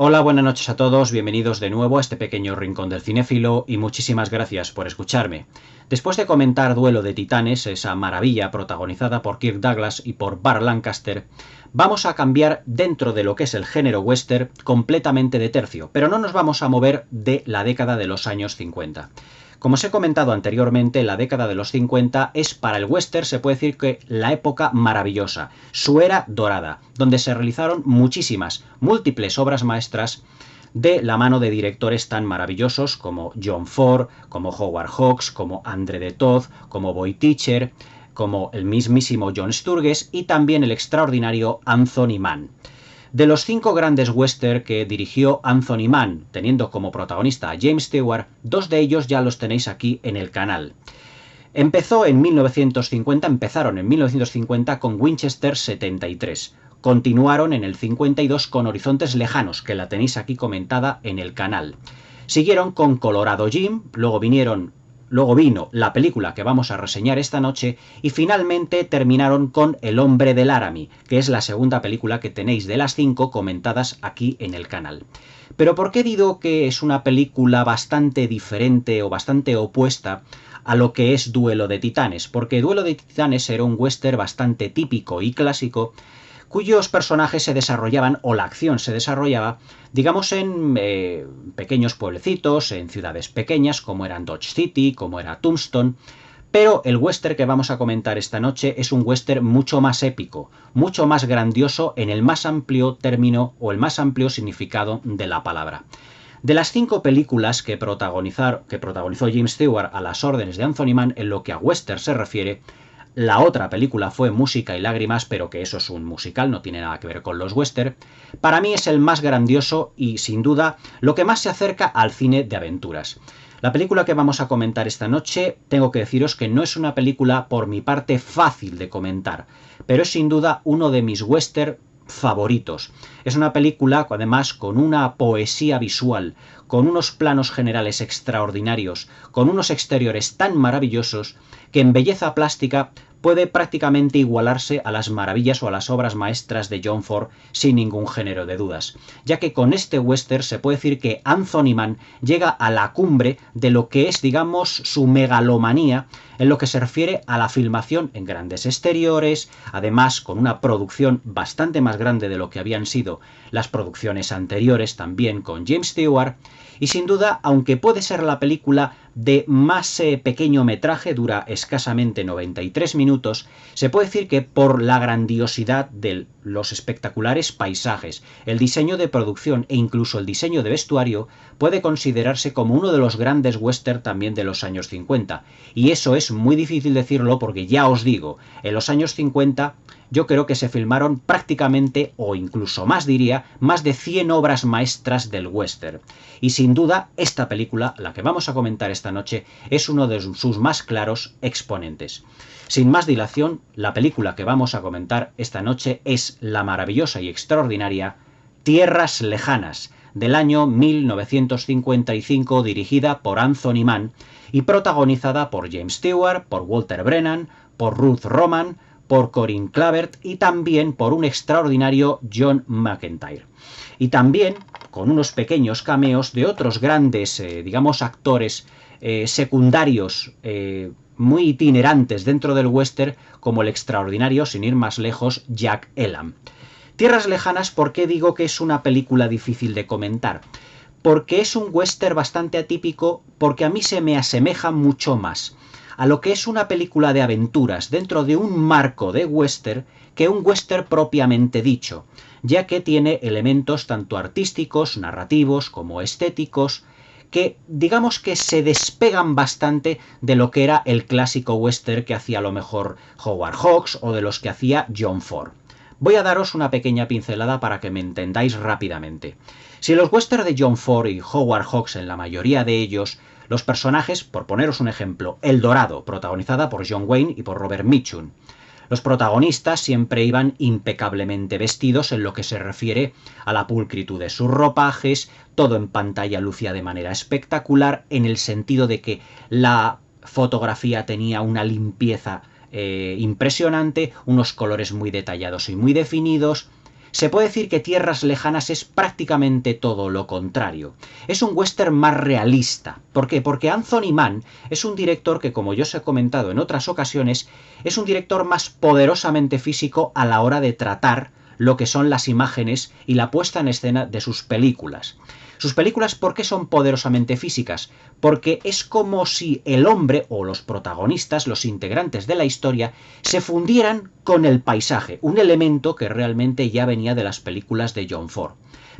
Hola, buenas noches a todos, bienvenidos de nuevo a este pequeño rincón del cinéfilo y muchísimas gracias por escucharme. Después de comentar Duelo de Titanes, esa maravilla protagonizada por Kirk Douglas y por Burt Lancaster, vamos a cambiar dentro de lo que es el género western completamente de tercio, pero no nos vamos a mover de la década de los años 50. Como os he comentado anteriormente, la década de los 50 es para el western, se puede decir que la época maravillosa, su era dorada, donde se realizaron múltiples obras maestras de la mano de directores tan maravillosos como John Ford, como Howard Hawks, como André de Toth, como Boy Teacher, como el mismísimo John Sturges y también el extraordinario Anthony Mann. De los 5 grandes western que dirigió Anthony Mann, teniendo como protagonista a James Stewart, 2 de ellos ya los tenéis aquí en el canal. Empezaron en 1950 con Winchester 73. Continuaron en el 52 con Horizontes Lejanos, que la tenéis aquí comentada en el canal. Siguieron con Colorado Jim, luego vino la película que vamos a reseñar esta noche y finalmente terminaron con El hombre del Laramie, que es la segunda película que tenéis de las 5 comentadas aquí en el canal. Pero ¿por qué digo que es una película bastante diferente o bastante opuesta a lo que es Duelo de Titanes? Porque Duelo de Titanes era un western bastante típico y clásico, cuyos personajes se desarrollaban, o la acción se desarrollaba, digamos, en pequeños pueblecitos, en ciudades pequeñas, como eran Dodge City, como era Tombstone. Pero el western que vamos a comentar esta noche es un western mucho más épico, mucho más grandioso en el más amplio término o el más amplio significado de la palabra. De las 5 películas que protagonizó James Stewart a las órdenes de Anthony Mann en lo que a western se refiere, la otra película fue Música y Lágrimas, pero que eso es un musical, no tiene nada que ver con los western. Para mí es el más grandioso y, sin duda, lo que más se acerca al cine de aventuras. La película que vamos a comentar esta noche, tengo que deciros que no es una película por mi parte fácil de comentar, pero es sin duda uno de mis western favoritos. Es una película, además, con una poesía visual, con unos planos generales extraordinarios, con unos exteriores tan maravillosos, que en belleza plástica puede prácticamente igualarse a las maravillas o a las obras maestras de John Ford sin ningún género de dudas, ya que con este western se puede decir que Anthony Mann llega a la cumbre de lo que es, digamos, su megalomanía en lo que se refiere a la filmación en grandes exteriores, además con una producción bastante más grande de lo que habían sido las producciones anteriores, también con James Stewart. Y sin duda, aunque puede ser la película de más pequeño metraje, dura escasamente 93 minutos, se puede decir que por la grandiosidad de los espectaculares paisajes, el diseño de producción e incluso el diseño de vestuario, puede considerarse como uno de los grandes western también de los años 50. Y eso es muy difícil decirlo porque ya os digo, en los años 50 yo creo que se filmaron prácticamente, o incluso más diría, más de 100 obras maestras del western. Y sin duda, esta película, la que vamos a comentar esta noche, es uno de sus más claros exponentes. Sin más dilación, la película que vamos a comentar esta noche es la maravillosa y extraordinaria Tierras Lejanas, del año 1955, dirigida por Anthony Mann y protagonizada por James Stewart, por Walter Brennan, por Ruth Roman, por Corinne Clavert y también por un extraordinario John McEntire. Y también con unos pequeños cameos de otros grandes, digamos, actores secundarios muy itinerantes dentro del western, como el extraordinario, sin ir más lejos, Jack Elam. Tierras Lejanas, ¿por qué digo que es una película difícil de comentar? Porque es un western bastante atípico, porque a mí se me asemeja mucho más a lo que es una película de aventuras dentro de un marco de western que un western propiamente dicho, ya que tiene elementos tanto artísticos, narrativos como estéticos, que digamos que se despegan bastante de lo que era el clásico western que hacía a lo mejor Howard Hawks o de los que hacía John Ford. Voy a daros una pequeña pincelada para que me entendáis rápidamente. Si los westerns de John Ford y Howard Hawks, en la mayoría de ellos, los personajes, por poneros un ejemplo, El Dorado, protagonizada por John Wayne y por Robert Mitchum. Los protagonistas siempre iban impecablemente vestidos en lo que se refiere a la pulcritud de sus ropajes, todo en pantalla lucía de manera espectacular, en el sentido de que la fotografía tenía una limpieza impresionante, unos colores muy detallados y muy definidos. Se puede decir que Tierras Lejanas es prácticamente todo lo contrario. Es un western más realista. ¿Por qué? Porque Anthony Mann es un director que, como yo os he comentado en otras ocasiones, es un director más poderosamente físico a la hora de tratar lo que son las imágenes y la puesta en escena de sus películas. Sus películas, ¿por qué son poderosamente físicas? Porque es como si el hombre o los protagonistas, los integrantes de la historia, se fundieran con el paisaje, un elemento que realmente ya venía de las películas de John Ford.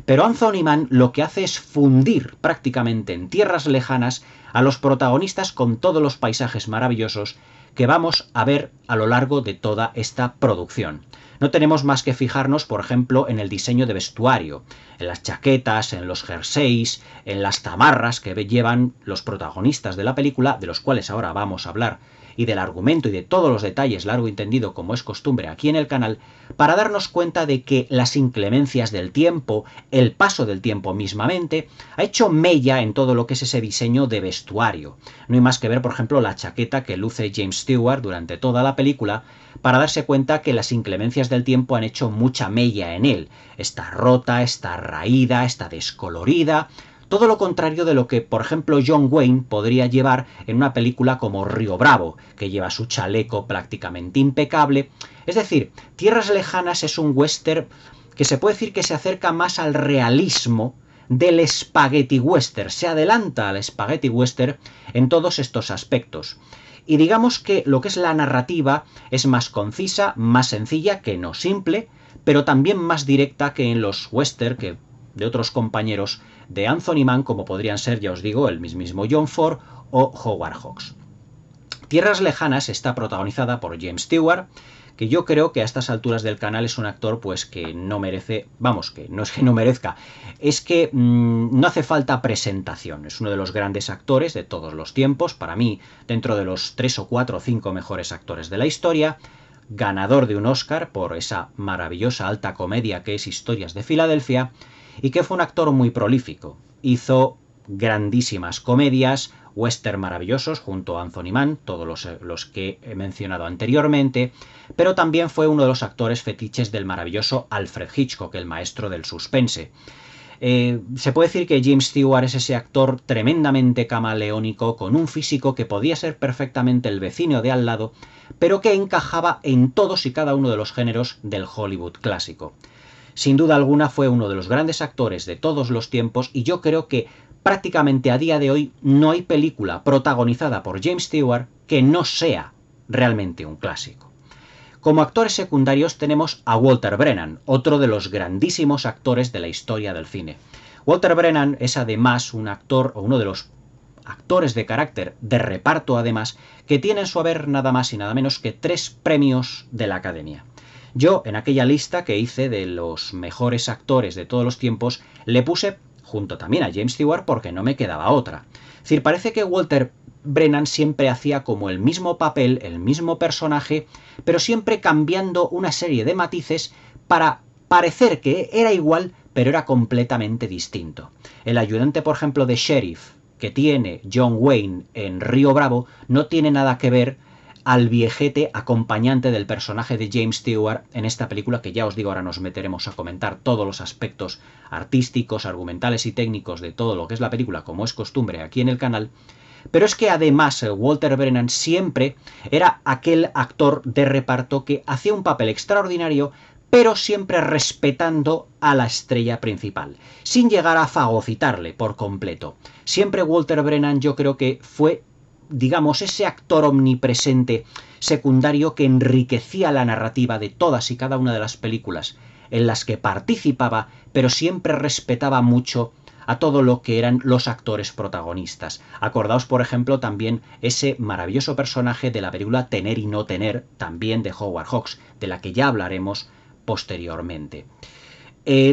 Pero Anthony Mann lo que hace es fundir prácticamente en Tierras Lejanas a los protagonistas con todos los paisajes maravillosos que vamos a ver a lo largo de toda esta producción. No tenemos más que fijarnos, por ejemplo, en el diseño de vestuario, en las chaquetas, en los jerseys, en las zamarras que llevan los protagonistas de la película, de los cuales ahora vamos a hablar, y del argumento y de todos los detalles largo y tendido, como es costumbre aquí en el canal, para darnos cuenta de que las inclemencias del tiempo, el paso del tiempo mismamente, ha hecho mella en todo lo que es ese diseño de vestuario. No hay más que ver, por ejemplo, la chaqueta que luce James Stewart durante toda la película, para darse cuenta que las inclemencias del tiempo han hecho mucha mella en él. Está rota, está raída, está descolorida. Todo lo contrario de lo que, por ejemplo, John Wayne podría llevar en una película como Río Bravo, que lleva su chaleco prácticamente impecable. Es decir, Tierras Lejanas es un western que se puede decir que se acerca más al realismo del spaghetti western, se adelanta al spaghetti western en todos estos aspectos. Y digamos que lo que es la narrativa es más concisa, más sencilla, que no simple, pero también más directa que en los western que de otros compañeros de Anthony Mann, como podrían ser, ya os digo, el mismísimo John Ford o Howard Hawks. Tierras Lejanas está protagonizada por James Stewart, que yo creo que a estas alturas del canal es un actor pues que no merece, vamos, que no es que no merezca, es que no hace falta presentación. Es uno de los grandes actores de todos los tiempos, para mí, dentro de los 3 o 4 o 5 mejores actores de la historia, ganador de un Oscar por esa maravillosa alta comedia que es Historias de Filadelfia, y que fue un actor muy prolífico. Hizo grandísimas comedias, western maravillosos junto a Anthony Mann, todos los que he mencionado anteriormente, pero también fue uno de los actores fetiches del maravilloso Alfred Hitchcock, el maestro del suspense. Se puede decir que James Stewart es ese actor tremendamente camaleónico, con un físico que podía ser perfectamente el vecino de al lado, pero que encajaba en todos y cada uno de los géneros del Hollywood clásico. Sin duda alguna fue uno de los grandes actores de todos los tiempos, y yo creo que prácticamente a día de hoy no hay película protagonizada por James Stewart que no sea realmente un clásico. Como actores secundarios tenemos a Walter Brennan, otro de los grandísimos actores de la historia del cine. Walter Brennan es además un actor, o uno de los actores de carácter, de reparto además, que tiene en su haber nada más y nada menos que 3 premios de la Academia. Yo, en aquella lista que hice de los mejores actores de todos los tiempos, le puse junto también a James Stewart porque no me quedaba otra. Es decir, parece que Walter Brennan siempre hacía como el mismo papel, el mismo personaje, pero siempre cambiando una serie de matices para parecer que era igual, pero era completamente distinto. El ayudante, por ejemplo, de sheriff que tiene John Wayne en Río Bravo no tiene nada que ver al viejete acompañante del personaje de James Stewart en esta película, que ya os digo, ahora nos meteremos a comentar todos los aspectos artísticos, argumentales y técnicos de todo lo que es la película, como es costumbre aquí en el canal. Pero es que además Walter Brennan siempre era aquel actor de reparto que hacía un papel extraordinario, pero siempre respetando a la estrella principal, sin llegar a fagocitarle por completo. Siempre Walter Brennan yo creo que fue, digamos, ese actor omnipresente secundario que enriquecía la narrativa de todas y cada una de las películas en las que participaba, pero siempre respetaba mucho a todo lo que eran los actores protagonistas. Acordaos, por ejemplo, también ese maravilloso personaje de la película Tener y no tener, también de Howard Hawks, de la que ya hablaremos posteriormente.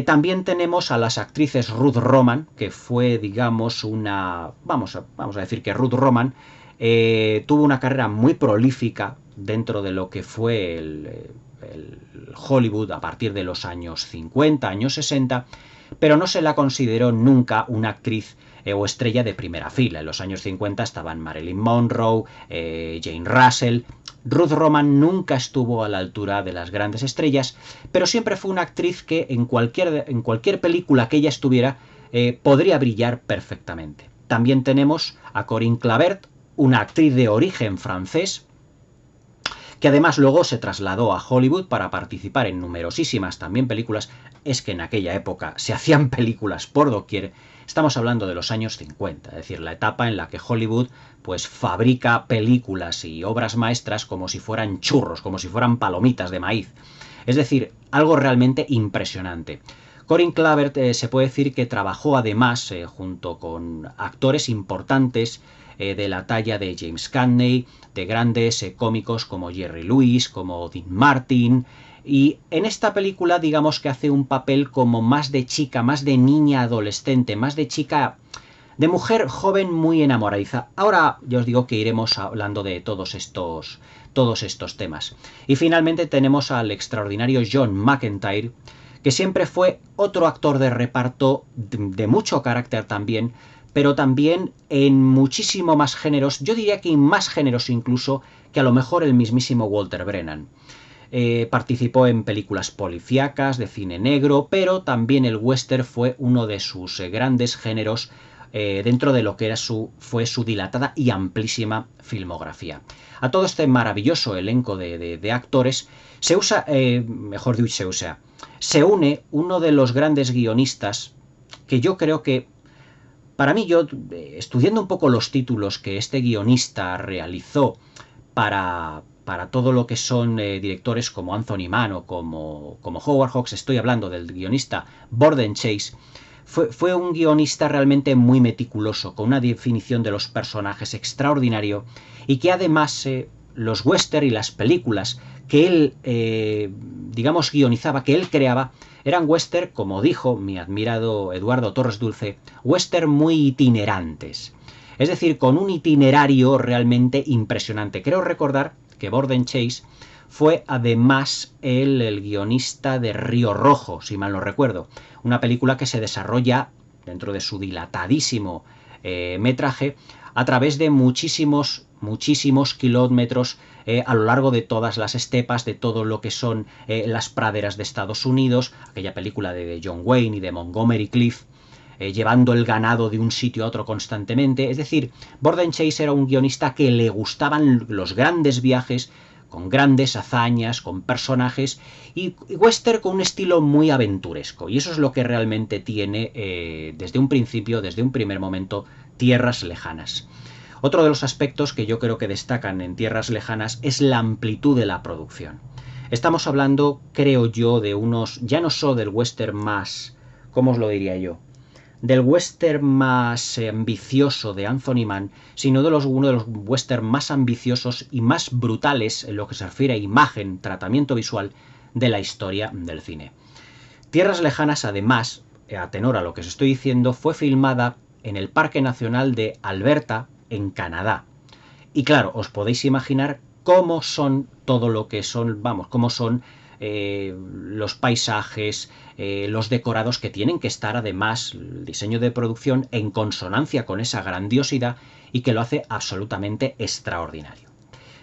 También tenemos a las actrices Ruth Roman, que fue, digamos, una... Vamos a decir que Ruth Roman tuvo una carrera muy prolífica dentro de lo que fue el Hollywood a partir de los años 50, años 60, pero no se la consideró nunca una actriz o estrella de primera fila. En los años 50 estaban Marilyn Monroe, Jane Russell, Ruth Roman nunca estuvo a la altura de las grandes estrellas, pero siempre fue una actriz que en cualquier película que ella estuviera podría brillar perfectamente. También tenemos a Corinne Clavert, una actriz de origen francés, que además luego se trasladó a Hollywood para participar en numerosísimas también películas. Es que en aquella época se hacían películas por doquier. Estamos hablando de los años 50, es decir, la etapa en la que Hollywood pues fabrica películas y obras maestras como si fueran churros, como si fueran palomitas de maíz. Es decir, algo realmente impresionante. Corinne Clavert se puede decir que trabajó además junto con actores importantes de la talla de James Cagney, de grandes cómicos como Jerry Lewis, como Dean Martin, y en esta película digamos que hace un papel como más de chica, más de niña adolescente, más de chica, de mujer joven muy enamoradiza. Ahora ya os digo que iremos hablando de todos estos temas. Y finalmente tenemos al extraordinario John McEntire, que siempre fue otro actor de reparto de mucho carácter también, pero también en muchísimo más géneros, yo diría que en más géneros incluso que a lo mejor el mismísimo Walter Brennan. Participó en películas policíacas, de cine negro, pero también el western fue uno de sus grandes géneros dentro de lo que fue su dilatada y amplísima filmografía. A todo este maravilloso elenco de actores se une uno de los grandes guionistas que yo creo que, para mí, yo estudiando un poco los títulos que este guionista realizó para todo lo que son directores como Anthony Mann o como Howard Hawks, estoy hablando del guionista Borden Chase. Fue un guionista realmente muy meticuloso, con una definición de los personajes extraordinario, y que además los western y las películas que él, guionizaba, que él creaba, eran western, como dijo mi admirado Eduardo Torres Dulce, western muy itinerantes. Es decir, con un itinerario realmente impresionante. Creo recordar que Borden Chase fue además el guionista de Río Rojo, si mal no recuerdo. Una película que se desarrolla dentro de su dilatadísimo metraje a través de muchísimos kilómetros a lo largo de todas las estepas, de todo lo que son las praderas de Estados Unidos, aquella película de John Wayne y de Montgomery Clift, llevando el ganado de un sitio a otro constantemente. Es decir, Borden Chase era un guionista que le gustaban los grandes viajes, con grandes hazañas, con personajes, y western con un estilo muy aventuresco. Y eso es lo que realmente tiene desde un principio, desde un primer momento, Tierras Lejanas. Otro de los aspectos que yo creo que destacan en Tierras Lejanas es la amplitud de la producción. Estamos hablando, creo yo, de unos, ya no solo del western más, ¿cómo os lo diría yo?, del western más ambicioso de Anthony Mann, sino uno de los western más ambiciosos y más brutales en lo que se refiere a imagen, tratamiento visual de la historia del cine. Tierras Lejanas, además, a tenor a lo que os estoy diciendo, fue filmada en el Parque Nacional de Alberta, en Canadá. Y claro, os podéis imaginar cómo son todo lo que son, cómo son los paisajes, los decorados, que tienen que estar además, el diseño de producción, en consonancia con esa grandiosidad, y que lo hace absolutamente extraordinario.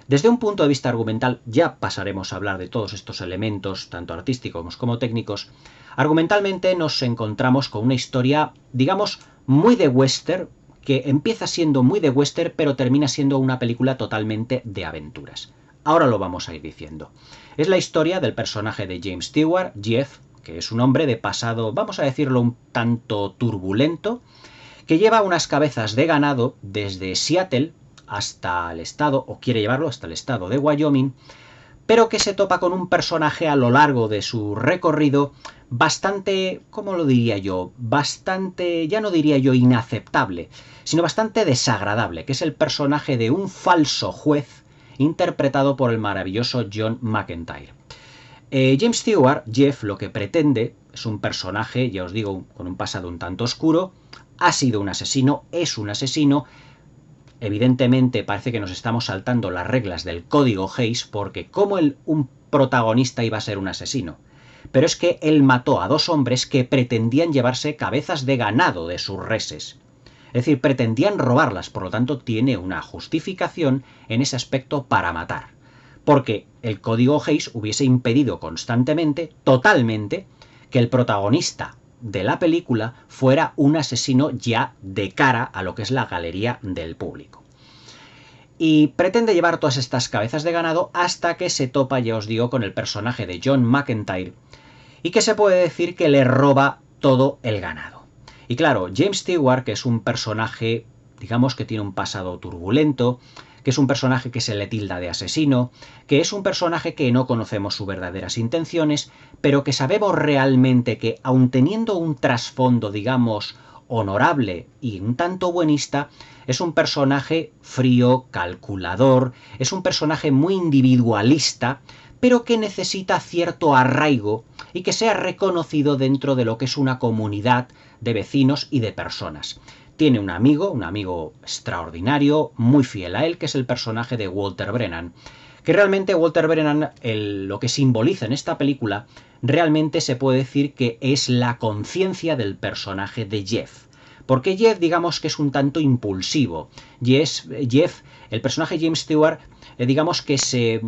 Desde un punto de vista argumental, ya pasaremos a hablar de todos estos elementos, tanto artísticos como técnicos. Argumentalmente nos encontramos con una historia, digamos, muy de western, que empieza siendo muy de western, pero termina siendo una película totalmente de aventuras. Ahora lo vamos a ir diciendo. Es la historia del personaje de James Stewart, Jeff, que es un hombre de pasado, vamos a decirlo, un tanto turbulento, que lleva unas cabezas de ganado desde Seattle hasta el estado, o quiere llevarlo hasta el estado de Wyoming, pero que se topa con un personaje a lo largo de su recorrido bastante, ¿cómo lo diría yo?, bastante, ya no diría yo inaceptable, sino bastante desagradable, que es el personaje de un falso juez interpretado por el maravilloso John McEntire. James Stewart, Jeff, lo que pretende es un personaje, ya os digo, con un pasado un tanto oscuro, ha sido un asesino, es un asesino. Evidentemente parece que nos estamos saltando las reglas del código Hays, porque ¿cómo un protagonista iba a ser un asesino? Pero es que él mató a dos hombres que pretendían llevarse cabezas de ganado de sus reses. Es decir, pretendían robarlas, por lo tanto tiene una justificación en ese aspecto para matar. porque el código Hays hubiese impedido constantemente, totalmente, que el protagonista de la película fuera un asesino ya de cara a lo que es la galería del público. Y pretende llevar todas estas cabezas de ganado hasta que se topa, ya os digo, con el personaje de John McEntire, y que se puede decir que le roba todo el ganado. Y claro, James Stewart, que es un personaje, digamos que tiene un pasado turbulento, que es un personaje que se le tilda de asesino, que es un personaje que no conocemos sus verdaderas intenciones, pero que sabemos realmente que, aun teniendo un trasfondo, digamos, honorable y un tanto buenista, es un personaje frío, calculador, es un personaje muy individualista, pero que necesita cierto arraigo y que sea reconocido dentro de lo que es una comunidad de vecinos y de personas. Tiene un amigo extraordinario, muy fiel a él, que es el personaje de Walter Brennan. Que realmente Walter Brennan, lo que simboliza en esta película, realmente se puede decir que es la conciencia del personaje de Jeff. Porque Jeff, digamos que es un tanto impulsivo. Jeff, el personaje James Stewart, digamos que se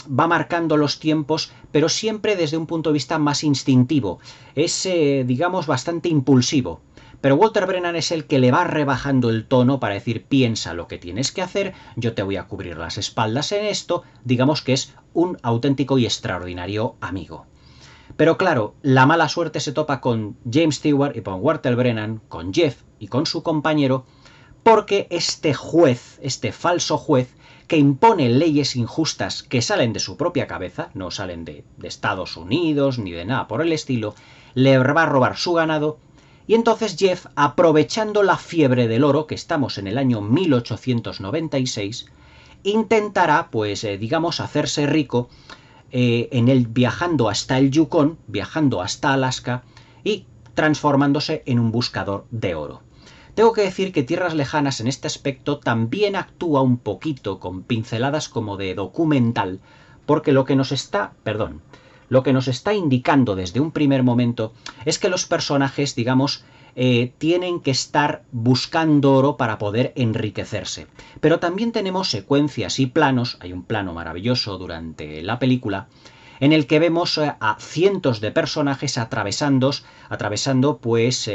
va marcando los tiempos, pero siempre desde un punto de vista más instintivo. Es, digamos, bastante impulsivo. Pero Walter Brennan es el que le va rebajando el tono para decir, piensa lo que tienes que hacer, yo te voy a cubrir las espaldas en esto, digamos que es un auténtico y extraordinario amigo. Pero claro, la mala suerte se topa con James Stewart y con Walter Brennan, con Jeff y con su compañero, porque este juez, este falso juez, que impone leyes injustas que salen de su propia cabeza, no salen de Estados Unidos ni de nada por el estilo, le va a robar su ganado. Y entonces Jeff, aprovechando la fiebre del oro, que estamos en el año 1896, intentará, pues, digamos, hacerse rico viajando hasta el Yukon, viajando hasta Alaska y transformándose en un buscador de oro. Tengo que decir que Tierras Lejanas en este aspecto también actúa un poquito con pinceladas como de documental, porque lo que nos está indicando desde un primer momento es que los personajes, digamos, tienen que estar buscando oro para poder enriquecerse. Pero también tenemos secuencias y planos, hay un plano maravilloso durante la película, en el que vemos a cientos de personajes atravesando pues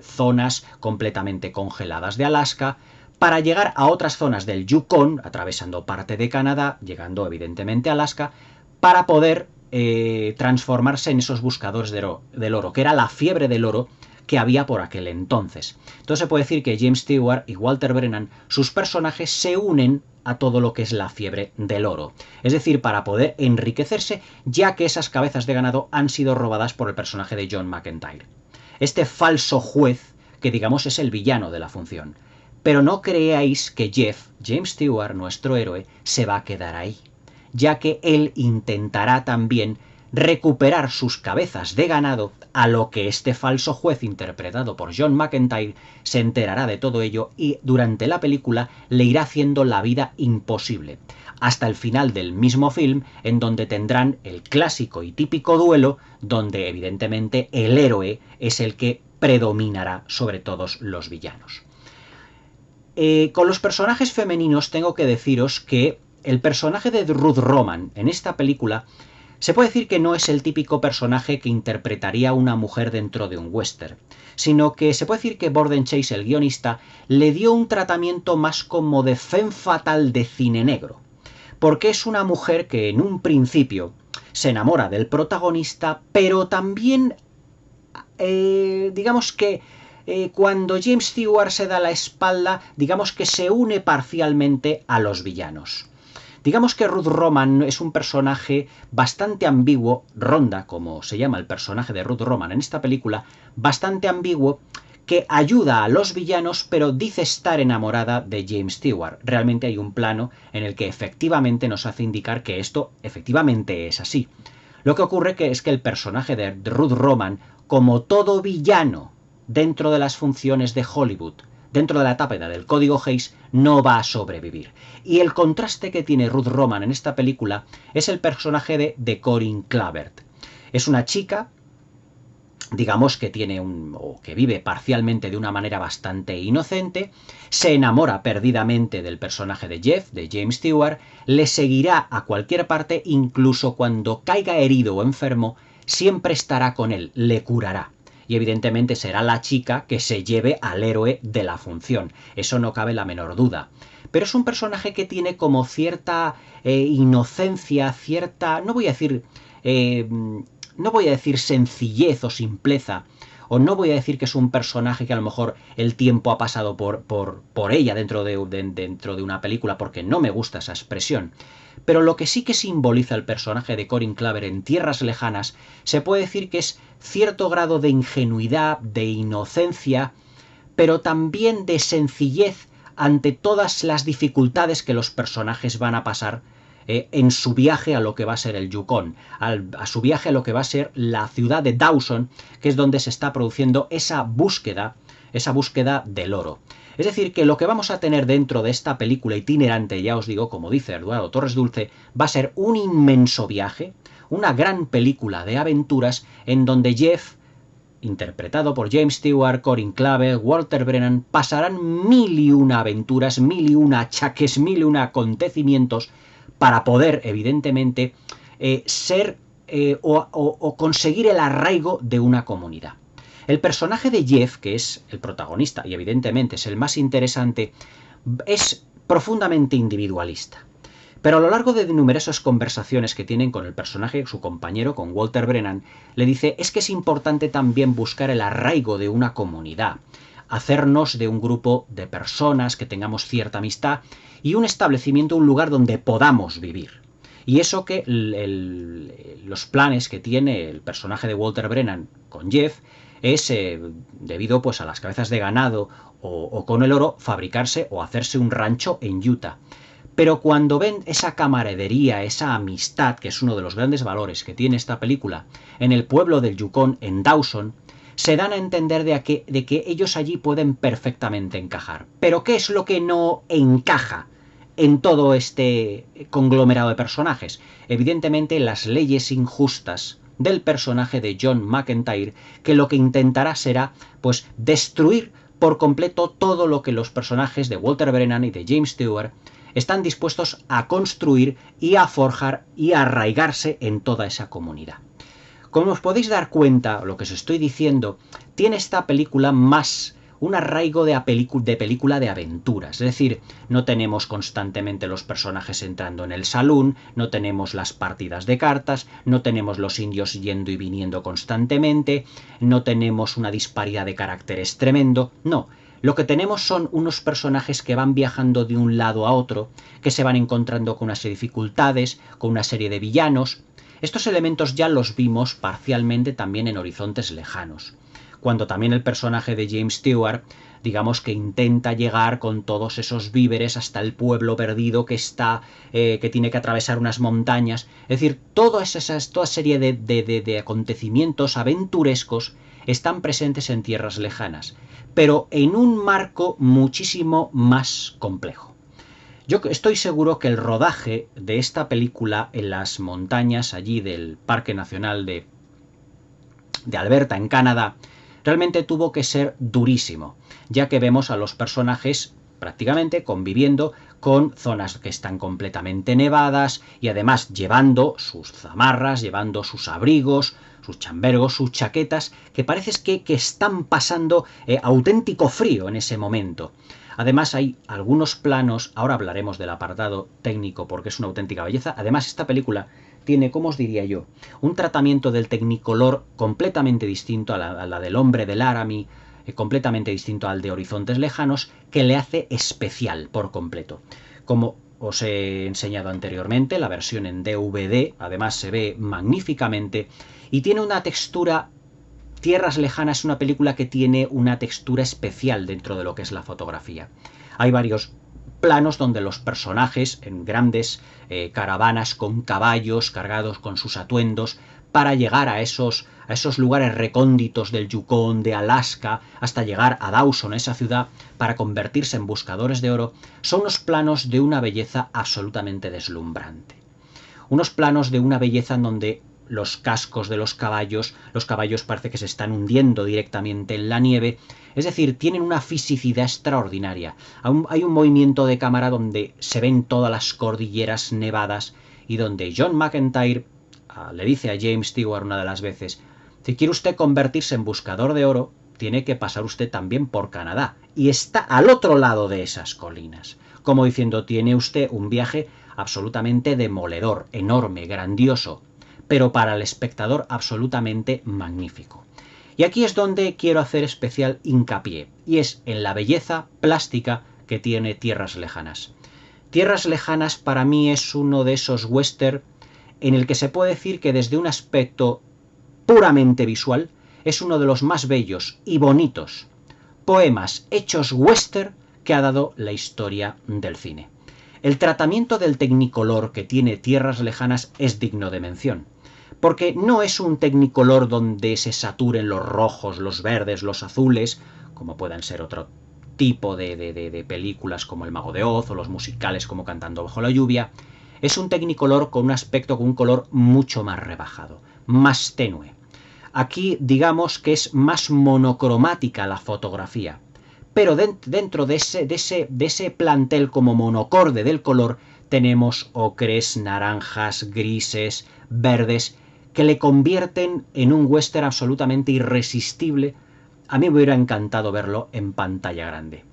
zonas completamente congeladas de Alaska, para llegar a otras zonas del Yukon, atravesando parte de Canadá, llegando evidentemente a Alaska, para poder transformarse en esos buscadores del oro, que era la fiebre del oro que había por aquel entonces. Entonces se puede decir que James Stewart y Walter Brennan, sus personajes se unen a todo lo que es la fiebre del oro. Es decir, para poder enriquecerse, ya que esas cabezas de ganado han sido robadas por el personaje de John McEntire. Este falso juez, que digamos es el villano de la función. Pero no creáis que James Stewart, nuestro héroe, se va a quedar ahí, ya que él intentará también recuperar sus cabezas de ganado, a lo que este falso juez interpretado por John McEntire se enterará de todo ello y durante la película le irá haciendo la vida imposible, hasta el final del mismo film, en donde tendrán el clásico y típico duelo, donde evidentemente el héroe es el que predominará sobre todos los villanos. Con los personajes femeninos tengo que deciros que el personaje de Ruth Roman en esta película se puede decir que no es el típico personaje que interpretaría una mujer dentro de un western, sino que se puede decir que Borden Chase, el guionista, le dio un tratamiento más como de femme fatale de cine negro, porque es una mujer que en un principio se enamora del protagonista, pero también, digamos que cuando James Stewart se da la espalda, digamos que se une parcialmente a los villanos. Digamos que Ruth Roman es un personaje bastante ambiguo, Ronda, como se llama el personaje de Ruth Roman en esta película, bastante ambiguo, que ayuda a los villanos, pero dice estar enamorada de James Stewart. Realmente hay un plano en el que efectivamente nos hace indicar que esto efectivamente es así. Lo que ocurre es que el personaje de Ruth Roman, como todo villano dentro de las funciones de Hollywood, dentro de la etapa del código Hays, no va a sobrevivir. Y el contraste que tiene Ruth Roman en esta película es el personaje de Corinne Clavert. Es una chica digamos que o que vive parcialmente de una manera bastante inocente, se enamora perdidamente del personaje de Jeff, de James Stewart, le seguirá a cualquier parte, incluso cuando caiga herido o enfermo, siempre estará con él, le curará. Y evidentemente será la chica que se lleve al héroe de la función, eso no cabe la menor duda. Pero es un personaje que tiene como cierta inocencia, cierta, no voy a decir sencillez o simpleza, o no voy a decir que es un personaje que a lo mejor el tiempo ha pasado por ella dentro de una película, porque no me gusta esa expresión. Pero lo que sí que simboliza el personaje de Corin Claver en Tierras Lejanas, se puede decir que es cierto grado de ingenuidad, de inocencia, pero también de sencillez ante todas las dificultades que los personajes van a pasar en su viaje a lo que va a ser el Yukon, a su viaje a lo que va a ser la ciudad de Dawson, que es donde se está produciendo esa búsqueda del oro. Es decir, que lo que vamos a tener dentro de esta película itinerante, ya os digo, como dice Eduardo Torres Dulce, va a ser un inmenso viaje, una gran película de aventuras en donde Jeff, interpretado por James Stewart, Corin Claver, Walter Brennan, pasarán mil y una aventuras, mil y una achaques, mil y una acontecimientos para poder, evidentemente, ser o conseguir el arraigo de una comunidad. El personaje de Jeff, que es el protagonista y evidentemente es el más interesante, es profundamente individualista. Pero a lo largo de numerosas conversaciones que tienen con el personaje, su compañero, con Walter Brennan, le dice, es que es importante también buscar el arraigo de una comunidad, hacernos de un grupo de personas que tengamos cierta amistad y un establecimiento, un lugar donde podamos vivir. Y eso que los planes que tiene el personaje de Walter Brennan con Jeff es, debido pues a las cabezas de ganado o con el oro, fabricarse o hacerse un rancho en Utah. Pero cuando ven esa camaradería, esa amistad, que es uno de los grandes valores que tiene esta película, en el pueblo del Yukon, en Dawson, se dan a entender de que ellos allí pueden perfectamente encajar. Pero ¿qué es lo que no encaja en todo este conglomerado de personajes? Evidentemente las leyes injustas del personaje de John McEntire, que lo que intentará será pues destruir por completo todo lo que los personajes de Walter Brennan y de James Stewart están dispuestos a construir y a forjar y a arraigarse en toda esa comunidad. Como os podéis dar cuenta, lo que os estoy diciendo, tiene esta película más un arraigo de película de aventuras. Es decir, no tenemos constantemente los personajes entrando en el salón, no tenemos las partidas de cartas, no tenemos los indios yendo y viniendo constantemente, no tenemos una disparidad de caracteres tremendo, no. Lo que tenemos son unos personajes que van viajando de un lado a otro, que se van encontrando con unas dificultades, con una serie de villanos. Estos elementos ya los vimos parcialmente también en Horizontes Lejanos, cuando también el personaje de James Stewart, digamos que intenta llegar con todos esos víveres hasta el pueblo perdido que tiene que atravesar unas montañas. Es decir, toda serie de acontecimientos aventurescos están presentes en Tierras Lejanas, pero en un marco muchísimo más complejo. Yo estoy seguro que el rodaje de esta película en las montañas allí del Parque Nacional de Alberta, en Canadá, realmente tuvo que ser durísimo, ya que vemos a los personajes prácticamente conviviendo con zonas que están completamente nevadas y además llevando sus zamarras, llevando sus abrigos, sus chambergos, sus chaquetas, que parece que están pasando auténtico frío en ese momento. Además hay algunos planos, ahora hablaremos del apartado técnico porque es una auténtica belleza. Además esta película tiene, ¿cómo os diría yo?, un tratamiento del Technicolor completamente distinto a la del Hombre de Laramie, completamente distinto al de Horizontes Lejanos, que le hace especial por completo. Como os he enseñado anteriormente, la versión en DVD además se ve magníficamente y tiene una textura. Tierras Lejanas es una película que tiene una textura especial dentro de lo que es la fotografía. Hay varios planos donde los personajes en grandes caravanas con caballos cargados con sus atuendos para llegar a esos lugares recónditos del Yukon, de Alaska, hasta llegar a Dawson, esa ciudad, para convertirse en buscadores de oro, son unos planos de una belleza absolutamente deslumbrante. Unos planos de una belleza en donde los cascos de los caballos parece que se están hundiendo directamente en la nieve. Es decir, tienen una fisicidad extraordinaria. Hay un movimiento de cámara donde se ven todas las cordilleras nevadas y donde John McEntire le dice a James Stewart una de las veces: si quiere usted convertirse en buscador de oro, tiene que pasar usted también por Canadá. Y está al otro lado de esas colinas. Como diciendo, tiene usted un viaje absolutamente demoledor, enorme, grandioso, pero para el espectador absolutamente magnífico. Y aquí es donde quiero hacer especial hincapié, y es en la belleza plástica que tiene Tierras Lejanas. Tierras Lejanas para mí es uno de esos western en el que se puede decir que desde un aspecto puramente visual es uno de los más bellos y bonitos poemas hechos western que ha dado la historia del cine. El tratamiento del Technicolor que tiene Tierras Lejanas es digno de mención, porque no es un Technicolor donde se saturen los rojos, los verdes, los azules, como puedan ser otro tipo de películas como El Mago de Oz o los musicales como Cantando bajo la lluvia. Es un Technicolor con un aspecto, con un color mucho más rebajado, más tenue. Aquí digamos que es más monocromática la fotografía, pero dentro de ese plantel como monocorde del color tenemos ocres, naranjas, grises, verdes, que le convierten en un western absolutamente irresistible. A mí me hubiera encantado verlo en pantalla grande.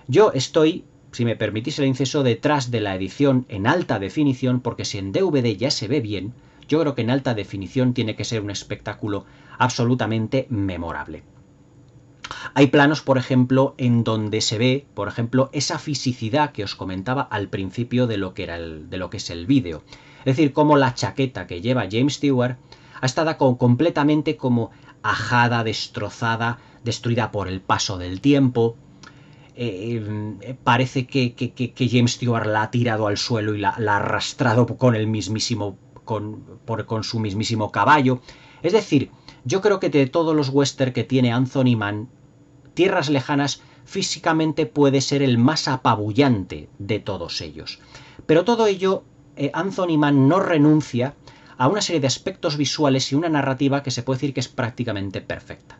Yo estoy, si me permitís el inciso, detrás de la edición en alta definición, porque si en DVD ya se ve bien, yo creo que en alta definición tiene que ser un espectáculo absolutamente memorable. Hay planos, por ejemplo, en donde se ve, por ejemplo, esa fisicidad que os comentaba al principio de lo que es el vídeo. Es decir, cómo la chaqueta que lleva James Stewart ha estado completamente como ajada, destrozada, destruida por el paso del tiempo. Parece que James Stewart la ha tirado al suelo y la ha arrastrado con el mismísimo con su mismísimo caballo. Es decir, yo creo que de todos los western que tiene Anthony Mann, Tierras Lejanas físicamente puede ser el más apabullante de todos ellos. Pero todo ello, Anthony Mann no renuncia a una serie de aspectos visuales y una narrativa que se puede decir que es prácticamente perfecta.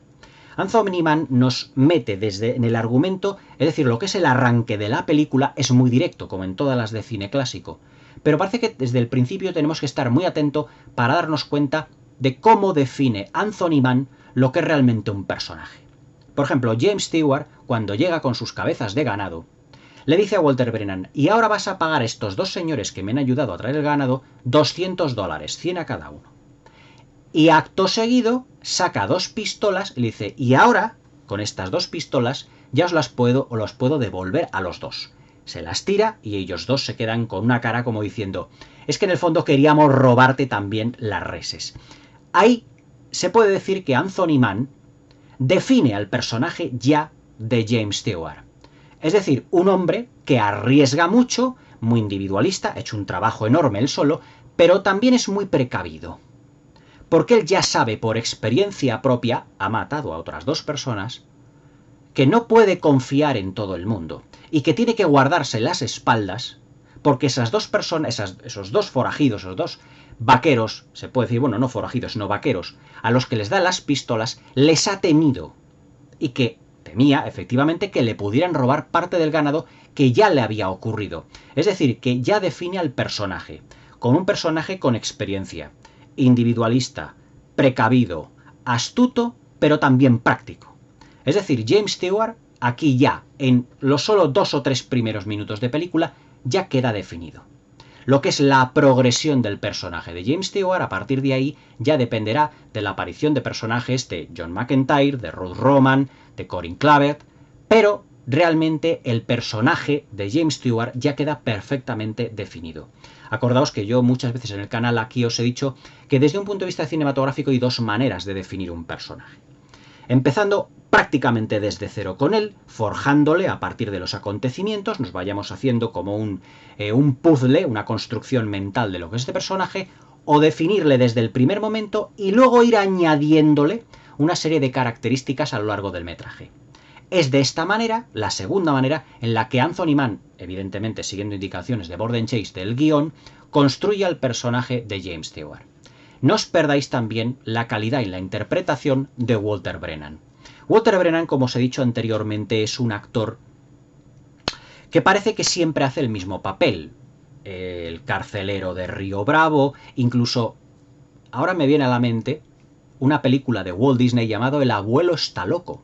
Anthony Mann nos mete desde en el argumento, es decir, lo que es el arranque de la película es muy directo, como en todas las de cine clásico. Pero parece que desde el principio tenemos que estar muy atentos para darnos cuenta de cómo define Anthony Mann lo que es realmente un personaje. Por ejemplo, James Stewart, cuando llega con sus cabezas de ganado, le dice a Walter Brennan: y ahora vas a pagar a estos dos señores que me han ayudado a traer el ganado $200, 100 a cada uno. Y acto seguido saca dos pistolas y le dice: y ahora, con estas dos pistolas, ya os las puedo devolver a los dos. Se las tira y ellos dos se quedan con una cara como diciendo: es que en el fondo queríamos robarte también las reses. Ahí se puede decir que Anthony Mann define al personaje ya de James Stewart. Es decir, un hombre que arriesga mucho, muy individualista, ha hecho un trabajo enorme él solo, pero también es muy precavido. Porque él ya sabe por experiencia propia, ha matado a otras dos personas, que no puede confiar en todo el mundo y que tiene que guardarse las espaldas porque esas dos personas, esos dos forajidos, esos dos vaqueros, se puede decir, bueno, no forajidos, sino vaqueros, a los que les da las pistolas, les ha temido y que temía, efectivamente, que le pudieran robar parte del ganado que ya le había ocurrido. Es decir, que ya define al personaje, como un personaje con experiencia, individualista, precavido, astuto, pero también práctico. Es decir, James Stewart, aquí ya, en los solo 2 o 3 primeros minutos de película, ya queda definido. Lo que es la progresión del personaje de James Stewart, a partir de ahí, ya dependerá de la aparición de personajes de John McEntire, de Ruth Roman, de Corin Clabert, pero realmente el personaje de James Stewart ya queda perfectamente definido. Acordaos que yo muchas veces en el canal aquí os he dicho que desde un punto de vista cinematográfico hay dos maneras de definir un personaje. Empezando prácticamente desde cero con él, forjándole a partir de los acontecimientos, nos vayamos haciendo como un puzzle, una construcción mental de lo que es este personaje, o definirle desde el primer momento y luego ir añadiéndole una serie de características a lo largo del metraje. Es de esta manera, la segunda manera, en la que Anthony Mann, evidentemente siguiendo indicaciones de Borden Chase del guión, construye al personaje de James Stewart. no os perdáis también la calidad y la interpretación de Walter Brennan. Walter Brennan, como os he dicho anteriormente, es un actor que parece que siempre hace el mismo papel. El carcelero de Río Bravo, incluso ahora me viene a la mente una película de Walt Disney llamado El abuelo está loco,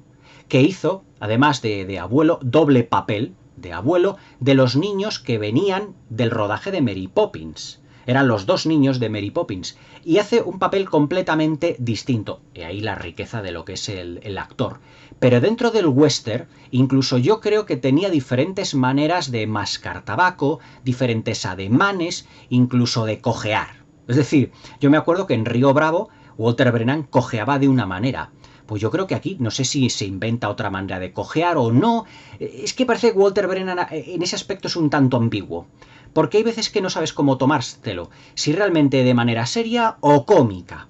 que hizo, además de abuelo, doble papel de abuelo de los niños que venían del rodaje de Mary Poppins. Eran los dos niños de Mary Poppins. Y hace un papel completamente distinto. Y ahí la riqueza de lo que es el actor. Pero dentro del western, incluso yo creo que tenía diferentes maneras de mascar tabaco, diferentes ademanes, incluso de cojear. Es decir, yo me acuerdo que en Río Bravo, Walter Brennan cojeaba de una manera. Pues yo creo que aquí, no sé si se inventa otra manera de cojear o no. Es que parece que Walter Brennan en ese aspecto es un tanto ambiguo. Porque hay veces que no sabes cómo tomártelo, si realmente de manera seria o cómica.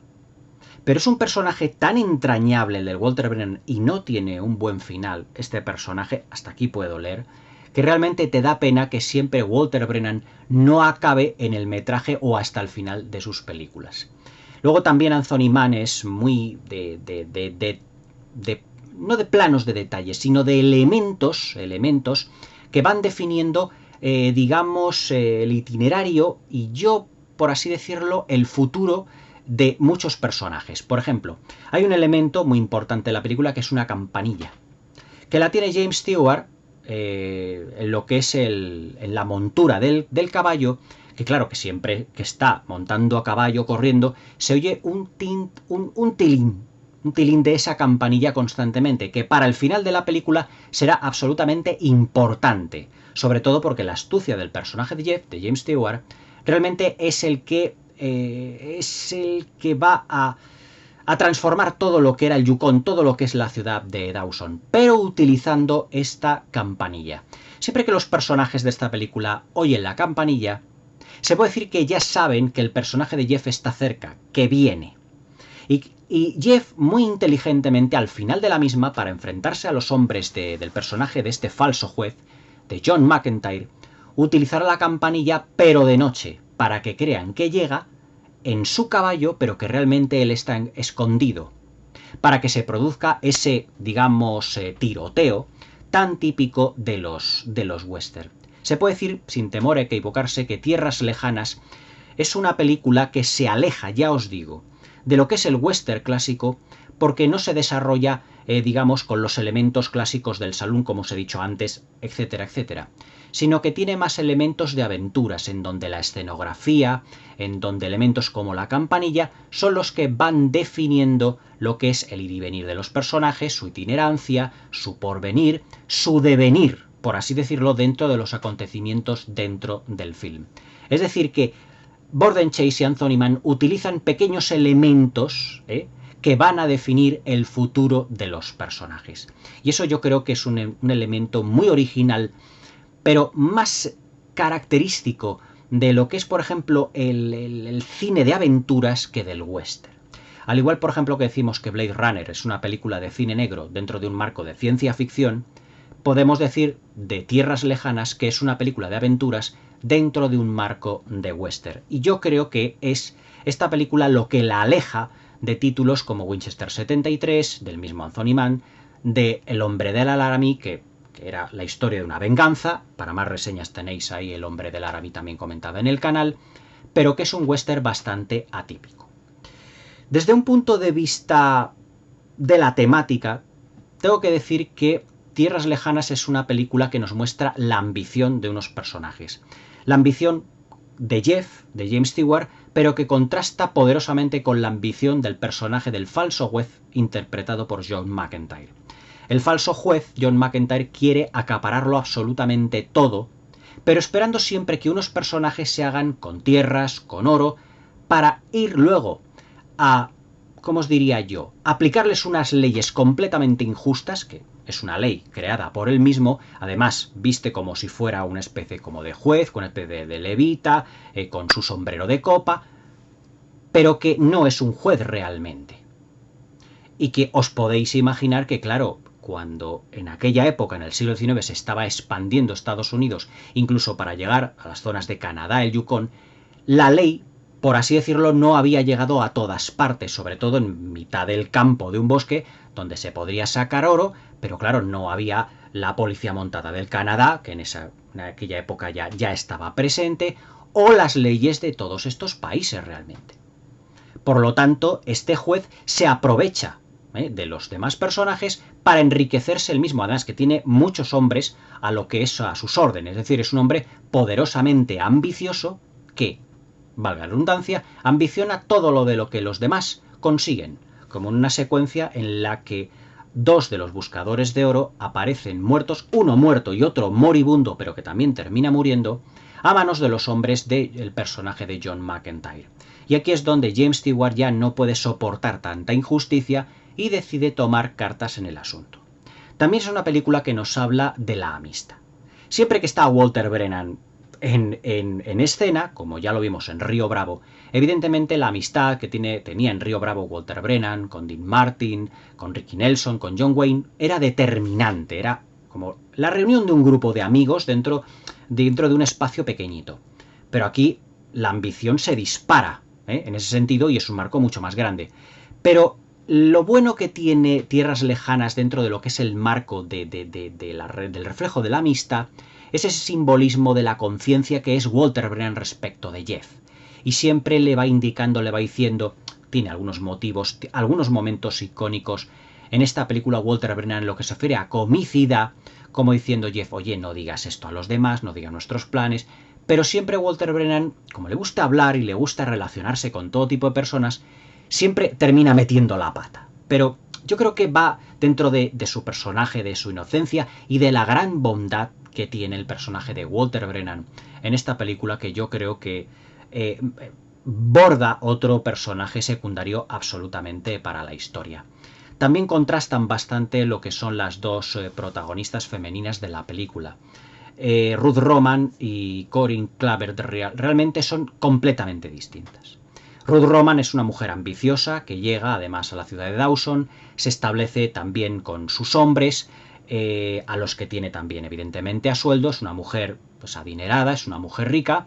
Pero es un personaje tan entrañable el del Walter Brennan y no tiene un buen final este personaje, hasta aquí puedo leer, que realmente te da pena que siempre Walter Brennan no acabe en el metraje o hasta el final de sus películas. Luego también Anthony Mann es muy no de planos de detalles, sino de elementos que van definiendo digamos, el itinerario y yo, por así decirlo, el futuro de muchos personajes. Por ejemplo, hay un elemento muy importante en la película que es una campanilla, que la tiene James Stewart en lo que es en la montura del caballo, que claro, que siempre que está montando a caballo, corriendo, se oye un tilín de esa campanilla constantemente, que para el final de la película será absolutamente importante. Sobre todo porque la astucia del personaje de Jeff, de James Stewart, realmente es el que va a transformar todo lo que era el Yukon, todo lo que es la ciudad de Dawson, pero utilizando esta campanilla. Siempre que los personajes de esta película oyen la campanilla, se puede decir que ya saben que el personaje de Jeff está cerca, que viene. Y Jeff, muy inteligentemente, al final de la misma, para enfrentarse a los hombres del personaje de este falso juez, de John McEntire, utilizará la campanilla pero de noche, para que crean que llega en su caballo, pero que realmente él está escondido, para que se produzca ese, digamos, tiroteo tan típico de los western. Se puede decir, sin temor a equivocarse, que Tierras Lejanas es una película que se aleja, ya os digo, de lo que es el western clásico, porque no se desarrolla, digamos, con los elementos clásicos del salón, como os he dicho antes, etcétera, etcétera, sino que tiene más elementos de aventuras, en donde la escenografía, en donde elementos como la campanilla, son los que van definiendo lo que es el ir y venir de los personajes, su itinerancia, su porvenir, su devenir, por así decirlo, dentro de los acontecimientos dentro del film. Es decir que Borden Chase y Anthony Mann utilizan pequeños elementos que van a definir el futuro de los personajes. Y eso yo creo que es un elemento muy original, pero más característico de lo que es, por ejemplo, el cine de aventuras que del western. Al igual, por ejemplo, que decimos que Blade Runner es una película de cine negro dentro de un marco de ciencia ficción, podemos decir de Tierras Lejanas que es una película de aventuras dentro de un marco de western. Y yo creo que es esta película lo que la aleja de títulos como Winchester 73, del mismo Anthony Mann, de El hombre del Laramie, que era la historia de una venganza. Para más reseñas tenéis ahí El hombre del Laramie también comentada en el canal, pero que es un western bastante atípico. Desde un punto de vista de la temática, tengo que decir que Tierras Lejanas es una película que nos muestra la ambición de unos personajes. La ambición de Jeff, de James Stewart, pero que contrasta poderosamente con la ambición del personaje del falso juez interpretado por John McEntire. El falso juez, John McEntire, quiere acapararlo absolutamente todo, pero esperando siempre que unos personajes se hagan con tierras, con oro, para ir luego a, ¿cómo os diría yo?, aplicarles unas leyes completamente injustas, que es una ley creada por él mismo, además viste como si fuera una especie como de juez, con una especie de levita, con su sombrero de copa, pero que no es un juez realmente. Y que os podéis imaginar que, claro, cuando en aquella época, en el siglo XIX, se estaba expandiendo Estados Unidos, incluso para llegar a las zonas de Canadá, el Yukon, la ley por así decirlo, no había llegado a todas partes, sobre todo en mitad del campo de un bosque donde se podría sacar oro, pero claro, no había la policía montada del Canadá, que en aquella época ya estaba presente, o las leyes de todos estos países realmente. Por lo tanto, este juez se aprovecha de los demás personajes para enriquecerse el mismo, además que tiene muchos hombres a lo que es a sus órdenes, es decir, es un hombre poderosamente ambicioso que, valga la redundancia, ambiciona todo lo de lo que los demás consiguen, como en una secuencia en la que dos de los buscadores de oro aparecen muertos, uno muerto y otro moribundo, pero que también termina muriendo, a manos de los hombres del personaje de John McEntire. Y aquí es donde James Stewart ya no puede soportar tanta injusticia y decide tomar cartas en el asunto. También es una película que nos habla de la amistad. Siempre que está Walter Brennan en escena, como ya lo vimos en Río Bravo, evidentemente la amistad que tenía en Río Bravo Walter Brennan, con Dean Martin, con Ricky Nelson, con John Wayne, era determinante, era como la reunión de un grupo de amigos dentro de un espacio pequeñito. Pero aquí la ambición se dispara, en ese sentido, y es un marco mucho más grande. Pero lo bueno que tiene Tierras Lejanas dentro de lo que es el marco del reflejo de la amistad es ese simbolismo de la conciencia que es Walter Brennan respecto de Jeff. Y siempre le va indicando, le va diciendo, tiene algunos motivos, algunos momentos icónicos. En esta película Walter Brennan lo que se refiere a comicidad, como diciendo Jeff, oye, no digas esto a los demás, no digas nuestros planes. Pero siempre Walter Brennan, como le gusta hablar y le gusta relacionarse con todo tipo de personas, siempre termina metiendo la pata. Pero yo creo que va dentro de su personaje, de su inocencia y de la gran bondad que tiene el personaje de Walter Brennan en esta película, que yo creo que borda otro personaje secundario absolutamente para la historia. También contrastan bastante lo que son las dos protagonistas femeninas de la película. Ruth Roman y Corinne Clavert realmente son completamente distintas. Ruth Roman es una mujer ambiciosa que llega además a la ciudad de Dawson, se establece también con sus hombres, a los que tiene también evidentemente a sueldo, es una mujer pues adinerada, es una mujer rica,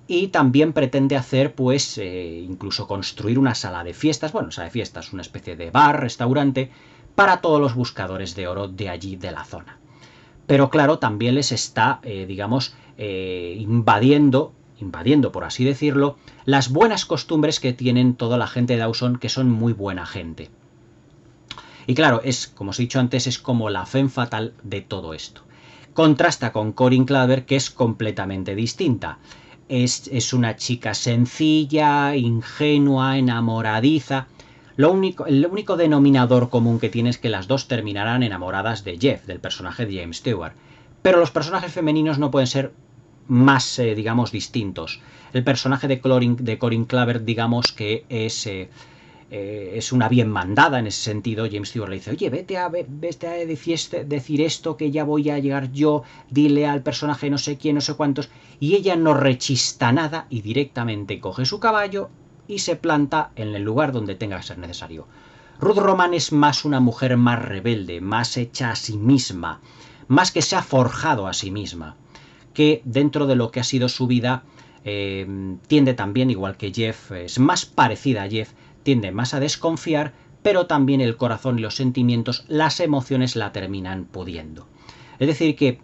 y también pretende hacer pues incluso construir una sala de fiestas, bueno, sala de fiestas, una especie de bar, restaurante, para todos los buscadores de oro de allí, de la zona. Pero claro, también les está, invadiendo, por así decirlo, las buenas costumbres que tienen toda la gente de Dawson, que son muy buena gente. Y claro, como os he dicho antes, es como la femme fatale de todo esto. Contrasta con Corinne Clavert, que es completamente distinta. Es una chica sencilla, ingenua, enamoradiza. El único denominador común que tiene es que las dos terminarán enamoradas de Jeff, del personaje de James Stewart. Pero los personajes femeninos no pueden ser más, digamos, distintos. El personaje de Corinne Clavert, digamos que es una bien mandada en ese sentido. James Stewart le dice, oye, vete a decir esto, que ya voy a llegar yo, dile al personaje no sé quién, no sé cuántos, y ella no rechista nada y directamente coge su caballo y se planta en el lugar donde tenga que ser necesario. Ruth Roman es más una mujer más rebelde, más hecha a sí misma, más que se ha forjado a sí misma, que dentro de lo que ha sido su vida tiende también, igual que Jeff, es más parecida a Jeff, tiende más a desconfiar, pero también el corazón y los sentimientos, las emociones la terminan pudiendo. Es decir, que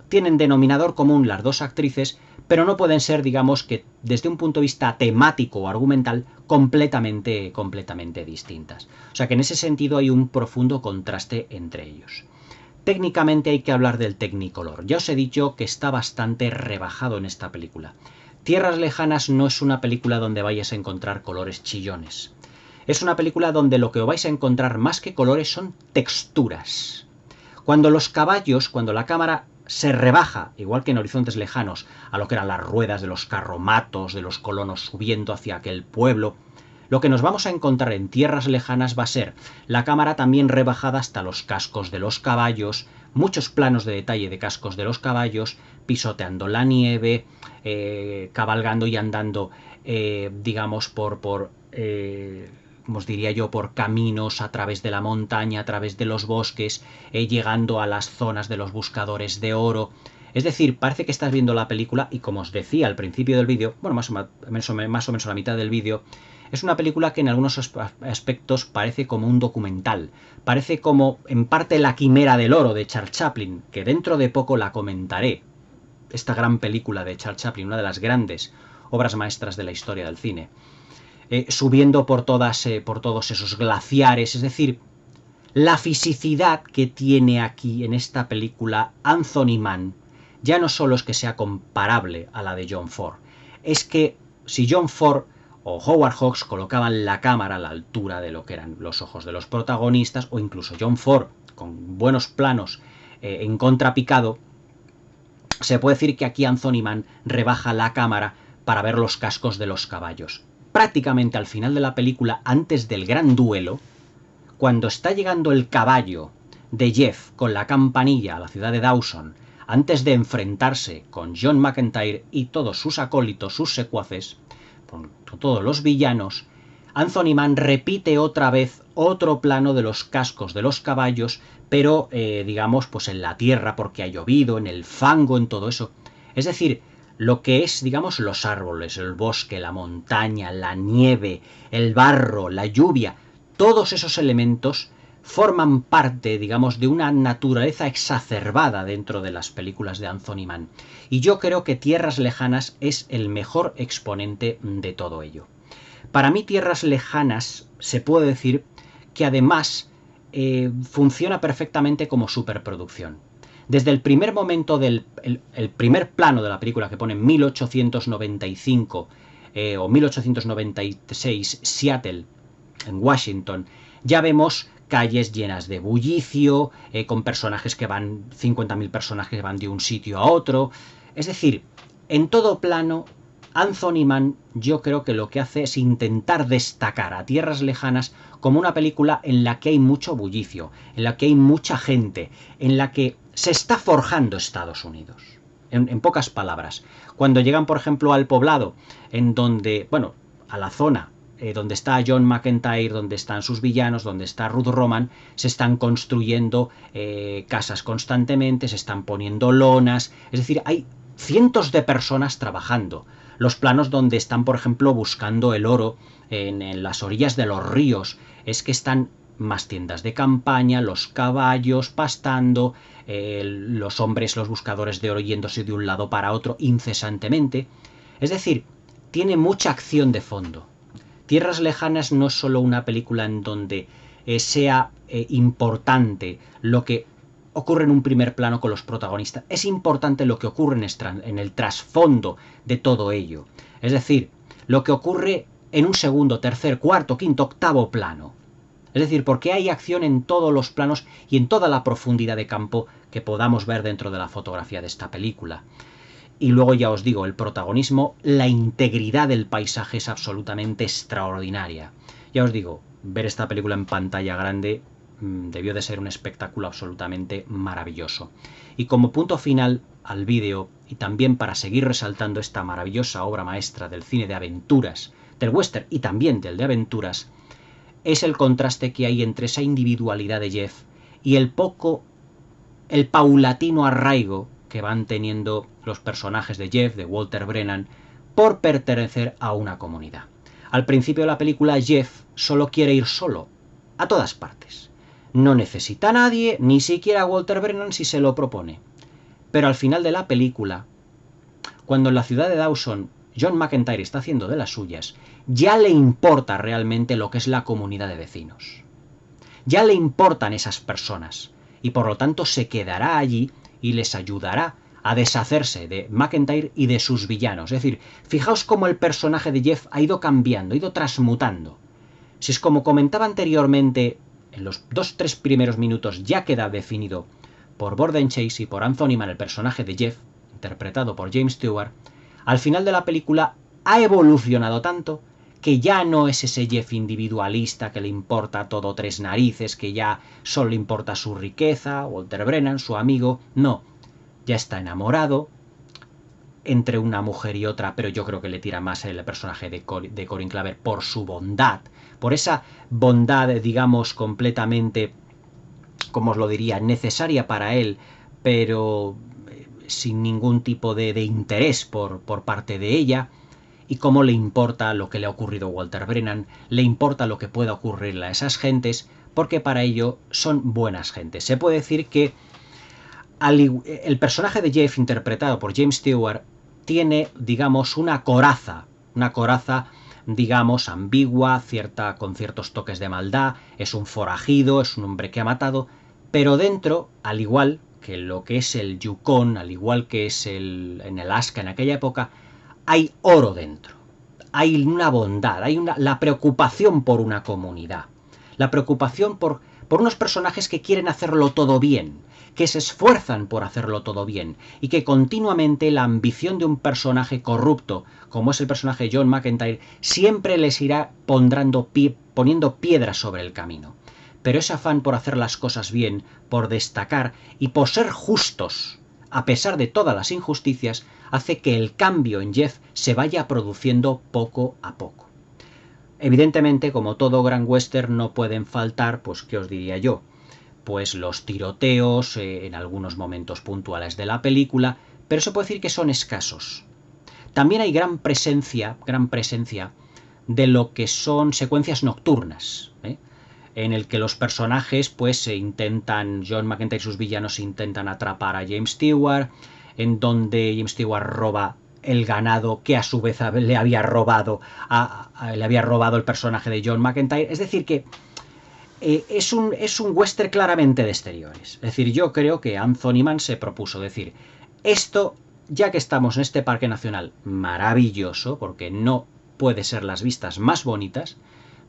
tienen denominador común las dos actrices, pero no pueden ser, digamos, que desde un punto de vista temático o argumental, completamente distintas. O sea que en ese sentido hay un profundo contraste entre ellos. Técnicamente hay que hablar del Technicolor. Ya os he dicho que está bastante rebajado en esta película. Tierras Lejanas no es una película donde vayas a encontrar colores chillones. Es una película donde lo que vais a encontrar más que colores son texturas. Cuando la cámara se rebaja, igual que en Horizontes Lejanos, a lo que eran las ruedas de los carromatos, de los colonos subiendo hacia aquel pueblo, lo que nos vamos a encontrar en Tierras Lejanas va a ser la cámara también rebajada hasta los cascos de los caballos, muchos planos de detalle de cascos de los caballos, pisoteando la nieve, cabalgando y andando, digamos, por como os diría yo, por caminos a través de la montaña, a través de los bosques, llegando a las zonas de los buscadores de oro. Es decir, parece que estás viendo la película y, como os decía al principio del vídeo, bueno, más o menos a la mitad del vídeo, es una película que en algunos aspectos parece como un documental. Parece como, en parte, La Quimera del Oro de Charles Chaplin, que dentro de poco la comentaré. Esta gran película de Charles Chaplin, una de las grandes obras maestras de la historia del cine. Subiendo por todos esos glaciares, es decir, la fisicidad que tiene aquí en esta película Anthony Mann ya no solo es que sea comparable a la de John Ford, es que si John Ford o Howard Hawks colocaban la cámara a la altura de lo que eran los ojos de los protagonistas, o incluso John Ford con buenos planos en contrapicado, se puede decir que aquí Anthony Mann rebaja la cámara para ver los cascos de los caballos. Prácticamente al final de la película, antes del gran duelo, cuando está llegando el caballo de Jeff con la campanilla a la ciudad de Dawson, antes de enfrentarse con John McEntire y todos sus acólitos, sus secuaces, con todos los villanos, Anthony Mann repite otra vez otro plano de los cascos de los caballos, pero digamos pues en la tierra porque ha llovido, en el fango, en todo eso. Es decir, lo que es, digamos, los árboles, el bosque, la montaña, la nieve, el barro, la lluvia, todos esos elementos forman parte, digamos, de una naturaleza exacerbada dentro de las películas de Anthony Mann. Y yo creo que Tierras Lejanas es el mejor exponente de todo ello. Para mí, Tierras Lejanas se puede decir que además funciona perfectamente como superproducción. Desde el primer momento del el primer plano de la película, que pone 1895 o 1896 Seattle, en Washington, ya vemos calles llenas de bullicio, con personajes que van, 50.000 personajes que van de un sitio a otro. Es decir, en todo plano, Anthony Mann yo creo que lo que hace es intentar destacar a Tierras Lejanas como una película en la que hay mucho bullicio, en la que hay mucha gente, en la que se está forjando Estados Unidos. En pocas palabras, cuando llegan, por ejemplo, al poblado, en donde, bueno, a la zona donde está John McEntire, donde están sus villanos, donde está Ruth Roman, se están construyendo casas constantemente, se están poniendo lonas, es decir, hay cientos de personas trabajando. Los planos donde están, por ejemplo, buscando el oro en las orillas de los ríos, es que están más tiendas de campaña, los caballos pastando, los hombres, los buscadores de oro yéndose de un lado para otro incesantemente. Es decir, tiene mucha acción de fondo. Tierras Lejanas no es solo una película en donde sea importante lo que ocurre en un primer plano con los protagonistas, es importante lo que ocurre en el trasfondo de todo ello. Es decir, lo que ocurre en un segundo, tercer, cuarto, quinto, octavo plano. Es decir, porque hay acción en todos los planos y en toda la profundidad de campo que podamos ver dentro de la fotografía de esta película. Y luego ya os digo, el protagonismo, la integridad del paisaje es absolutamente extraordinaria. Ya os digo, ver esta película en pantalla grande debió de ser un espectáculo absolutamente maravilloso. Y como punto final al vídeo, y también para seguir resaltando esta maravillosa obra maestra del cine de aventuras, del western y también del de aventuras, es el contraste que hay entre esa individualidad de Jeff y el paulatino arraigo que van teniendo los personajes de Jeff, de Walter Brennan, por pertenecer a una comunidad. Al principio de la película, Jeff solo quiere ir solo, a todas partes. No necesita a nadie, ni siquiera a Walter Brennan si se lo propone. Pero al final de la película, cuando en la ciudad de Dawson John McEntire está haciendo de las suyas, ya le importa realmente lo que es la comunidad de vecinos. Ya le importan esas personas, y por lo tanto se quedará allí y les ayudará a deshacerse de McEntire y de sus villanos. Es decir, fijaos cómo el personaje de Jeff ha ido cambiando, ha ido transmutando. Si es como comentaba anteriormente, en los 2-3 primeros minutos ya queda definido por Borden Chase y por Anthony Mann el personaje de Jeff, interpretado por James Stewart, al final de la película ha evolucionado tanto que ya no es ese Jeff individualista que le importa todo tres narices, que ya solo le importa su riqueza, Walter Brennan, su amigo. No, ya está enamorado entre una mujer y otra, pero yo creo que le tira más el personaje de Corin Claver por su bondad, por esa bondad, digamos, completamente, como os lo diría, necesaria para él, pero sin ningún tipo de interés por parte de ella, y cómo le importa lo que le ha ocurrido a Walter Brennan, le importa lo que pueda ocurrirle a esas gentes, porque para ello son buenas gentes. Se puede decir que el personaje de Jeff, interpretado por James Stewart, tiene, digamos, una coraza, digamos, ambigua, con ciertos toques de maldad, es un forajido, es un hombre que ha matado, pero dentro, al igual que lo que es el Yukon, al igual que es en Alaska en aquella época, hay oro dentro, hay una bondad, hay la preocupación por una comunidad, la preocupación por unos personajes que quieren hacerlo todo bien, que se esfuerzan por hacerlo todo bien, y que continuamente la ambición de un personaje corrupto, como es el personaje de John McEntire, siempre les irá poniendo piedras sobre el camino. Pero ese afán por hacer las cosas bien, por destacar y por ser justos, a pesar de todas las injusticias, hace que el cambio en Jeff se vaya produciendo poco a poco. Evidentemente, como todo gran western, no pueden faltar, pues, ¿qué os diría yo? Pues los tiroteos en algunos momentos puntuales de la película, pero se puede decir que son escasos. También hay gran presencia de lo que son secuencias nocturnas, en el que los personajes, pues, John McEntire y sus villanos intentan atrapar a James Stewart, en donde James Stewart roba el ganado que a su vez le había robado el personaje de John McEntire. Es decir, que es un western claramente de exteriores. Es decir, yo creo que Anthony Mann se propuso decir, esto, ya que estamos en este parque nacional maravilloso, porque no puede ser las vistas más bonitas,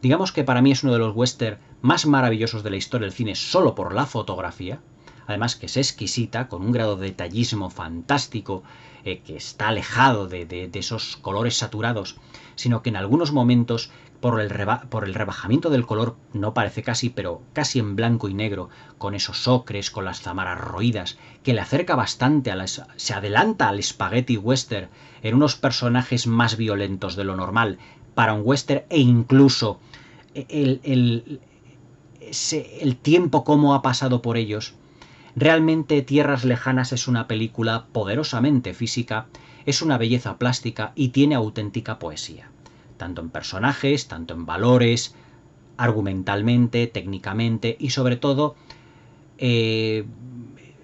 digamos que para mí es uno de los western más maravillosos de la historia del cine solo por la fotografía, además que es exquisita, con un grado de detallismo fantástico, que está alejado de esos colores saturados, sino que en algunos momentos, por el rebajamiento del color, no parece casi, pero casi en blanco y negro, con esos ocres, con las zamaras roídas, que le acerca bastante, se adelanta al spaghetti western en unos personajes más violentos de lo normal para un western, e incluso el tiempo como ha pasado por ellos. Realmente Tierras Lejanas es una película poderosamente física, es una belleza plástica y tiene auténtica poesía, tanto en personajes, tanto en valores, argumentalmente, técnicamente, y sobre todo es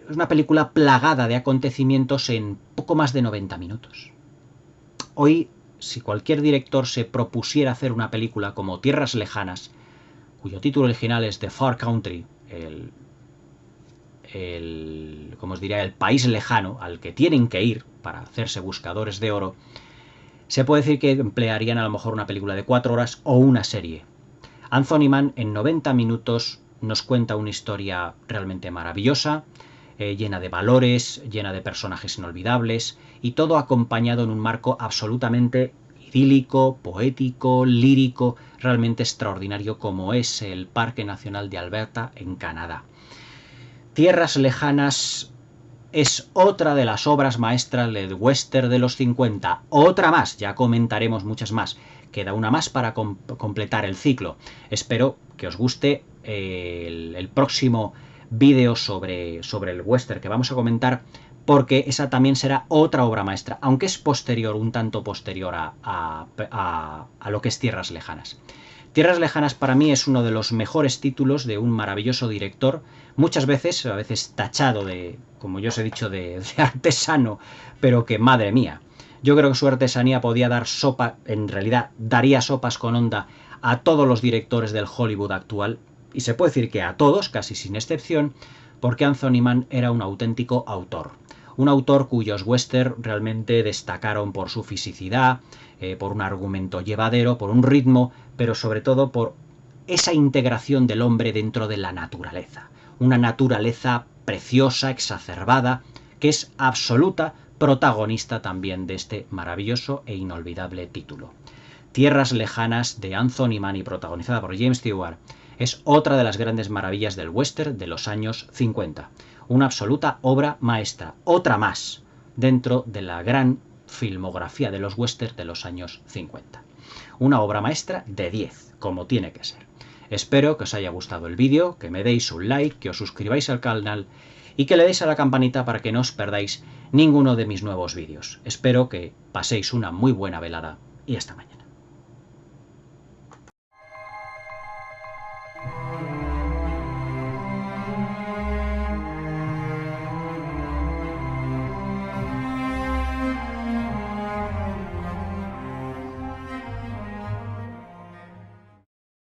una película plagada de acontecimientos en poco más de 90 minutos. Hoy, si cualquier director se propusiera hacer una película como Tierras Lejanas, cuyo título original es The Far Country, como os diría, el país lejano al que tienen que ir para hacerse buscadores de oro, se puede decir que emplearían a lo mejor una película de 4 horas o una serie. Anthony Mann en 90 minutos nos cuenta una historia realmente maravillosa, llena de valores, llena de personajes inolvidables, y todo acompañado en un marco absolutamente idílico, poético, lírico, realmente extraordinario, como es el Parque Nacional de Alberta en Canadá. Tierras Lejanas es otra de las obras maestras del western de los 50. Otra más, ya comentaremos muchas más. Queda una más para completar el ciclo. Espero que os guste el próximo vídeo sobre el western que vamos a comentar, porque esa también será otra obra maestra, aunque es posterior, un tanto posterior a lo que es Tierras Lejanas. Tierras Lejanas para mí es uno de los mejores títulos de un maravilloso director, muchas veces, a veces tachado de, como yo os he dicho, de artesano, pero que, madre mía, yo creo que su artesanía podía dar sopa, en realidad daría sopas con onda a todos los directores del Hollywood actual, y se puede decir que a todos, casi sin excepción, porque Anthony Mann era un auténtico autor. Un autor cuyos western realmente destacaron por su fisicidad, por un argumento llevadero, por un ritmo, pero sobre todo por esa integración del hombre dentro de la naturaleza. Una naturaleza preciosa, exacerbada, que es absoluta protagonista también de este maravilloso e inolvidable título. Tierras Lejanas, de Anthony Mann y protagonizada por James Stewart, es otra de las grandes maravillas del western de los años 50. Una absoluta obra maestra, otra más, dentro de la gran filmografía de los westerns de los años 50. Una obra maestra de 10, como tiene que ser. Espero que os haya gustado el vídeo, que me deis un like, que os suscribáis al canal y que le deis a la campanita para que no os perdáis ninguno de mis nuevos vídeos. Espero que paséis una muy buena velada y hasta mañana.